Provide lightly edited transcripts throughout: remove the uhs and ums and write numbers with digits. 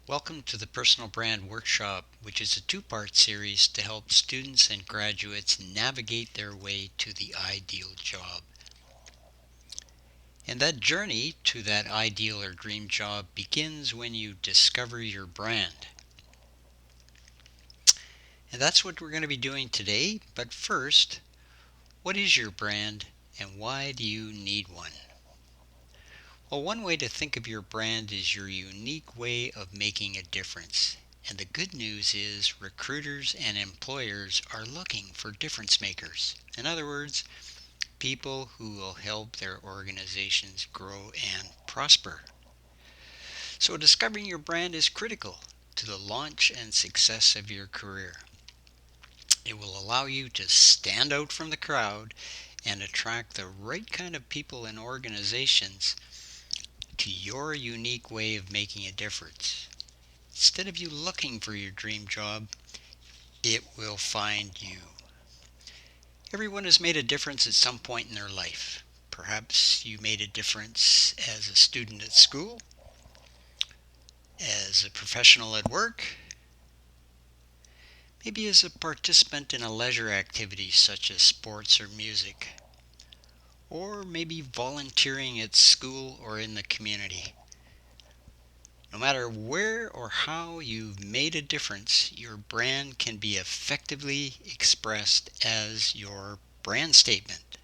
Welcome to the Personal Brand Workshop, which is a two-part series to help students and graduates navigate their way to the ideal job. And that journey to that ideal or dream job begins when you discover your brand. And that's what we're going to be doing today. But first, what is your brand and why do you need one? Well, one way to think of your brand is your unique way of making a difference. And the good news is recruiters and employers are looking for difference makers. In other words, people who will help their organizations grow and prosper. So discovering your brand is critical to the launch and success of your career. It will allow you to stand out from the crowd and attract the right kind of people and organizations to your unique way of making a difference. Instead of you looking for your dream job, it will find you. Everyone has made a difference at some point in their life. Perhaps you made a difference as a student at school, as a professional at work, maybe as a participant in a leisure activity such as sports or music, or maybe volunteering at school or in the community. No matter where or how you've made a difference, your brand can be effectively expressed as your brand statement.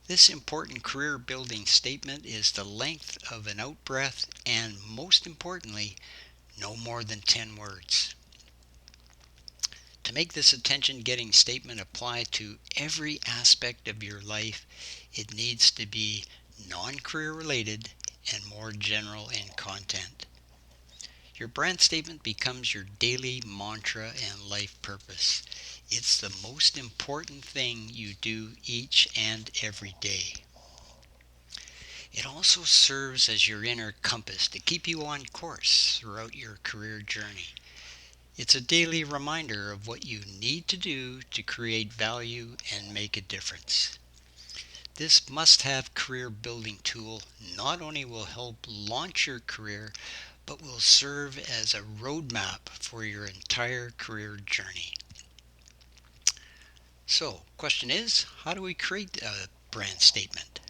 This important career building statement is the length of an out-breath and, most importantly, no more than 10 words. To make this attention-getting statement apply to every aspect of your life, it needs to be non-career related and more general in content. Your brand statement becomes your daily mantra and life purpose. It's the most important thing you do each and every day. It also serves as your inner compass to keep you on course throughout your career journey. It's a daily reminder of what you need to do to create value and make a difference. This must-have career building tool not only will help launch your career, but will serve as a roadmap for your entire career journey. So, question is, how do we create a brand statement?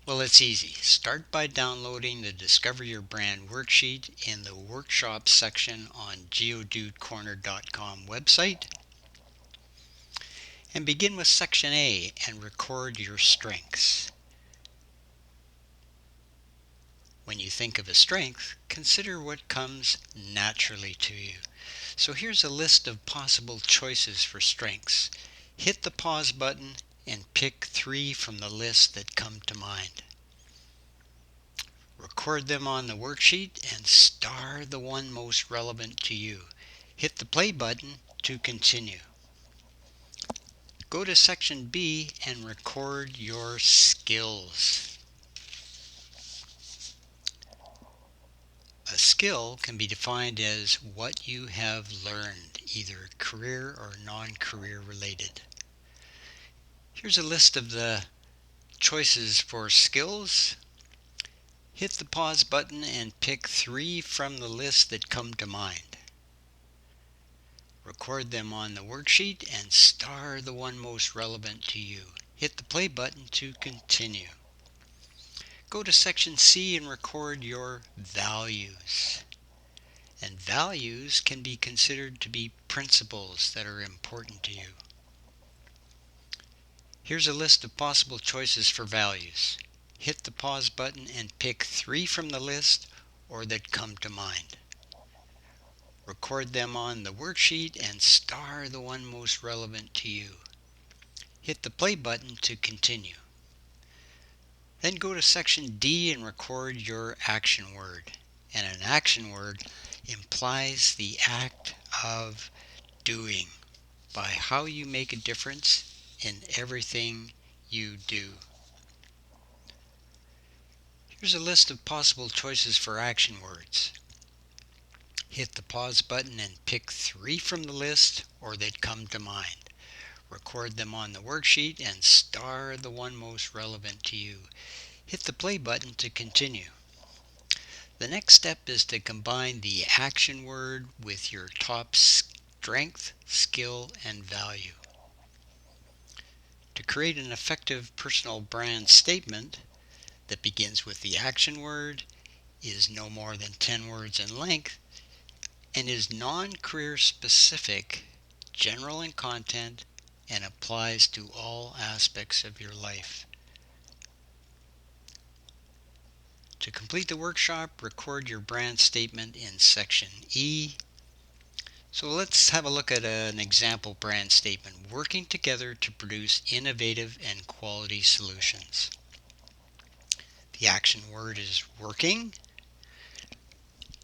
Well, it's easy. Start by downloading the Discover Your Brand worksheet in the workshop section on geodudecorner.com website. And begin with section A and record your strengths. When you think of a strength, consider what comes naturally to you. So here's a list of possible choices for strengths. Hit the pause button and pick 3 from the list that come to mind. Record them on the worksheet and star the one most relevant to you. Hit the play button to continue. Go to section B and record your skills. A skill can be defined as what you have learned, either career or non-career related. Here's a list of the choices for skills. Hit the pause button and pick 3 from the list that come to mind. Record them on the worksheet and star the one most relevant to you. Hit the play button to continue. Go to section C and record your values. And values can be considered to be principles that are important to you. Here's a list of possible choices for values. Hit the pause button and pick 3 from the list or that come to mind. Record them on the worksheet and star the one most relevant to you. Hit the play button to continue. Then go to section D and record your action word. And an action word implies the act of doing by how you make a difference in everything you do. Here's a list of possible choices for action words. Hit the pause button and pick 3 from the list or that come to mind. Record them on the worksheet and star the one most relevant to you. Hit the play button to continue. The next step is to combine the action word with your top strength, skill, and value. To create an effective personal brand statement that begins with the action word, is no more than 10 words in length, and is non-career specific, general in content, and applies to all aspects of your life. To complete the workshop, record your brand statement in section E. So let's have a look at an example brand statement: working together to produce innovative and quality solutions. The action word is working.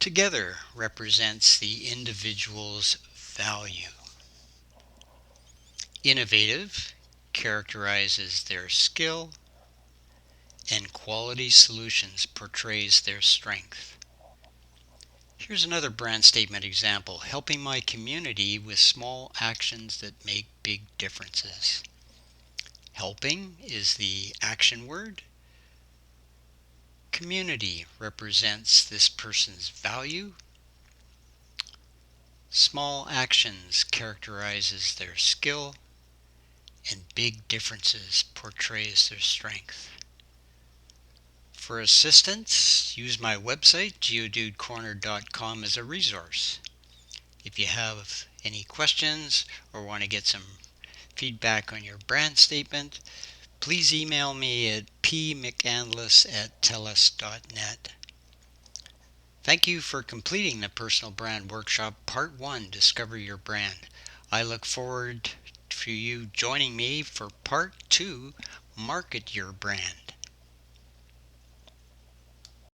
Together represents the individual's value. Innovative characterizes their skill, and quality solutions portrays their strength. Here's another brand statement example: helping my community with small actions that make big differences. Helping is the action word. Community represents this person's value. Small actions characterizes their skill, and big differences portrays their strength. For assistance, use my website, geodudecorner.com, as a resource. If you have any questions or want to get some feedback on your brand statement, please email me at pmcandless@telus.net. Thank you for completing the Personal Brand Workshop Part 1, Discover Your Brand. I look forward to you joining me for Part 2, Market Your Brand.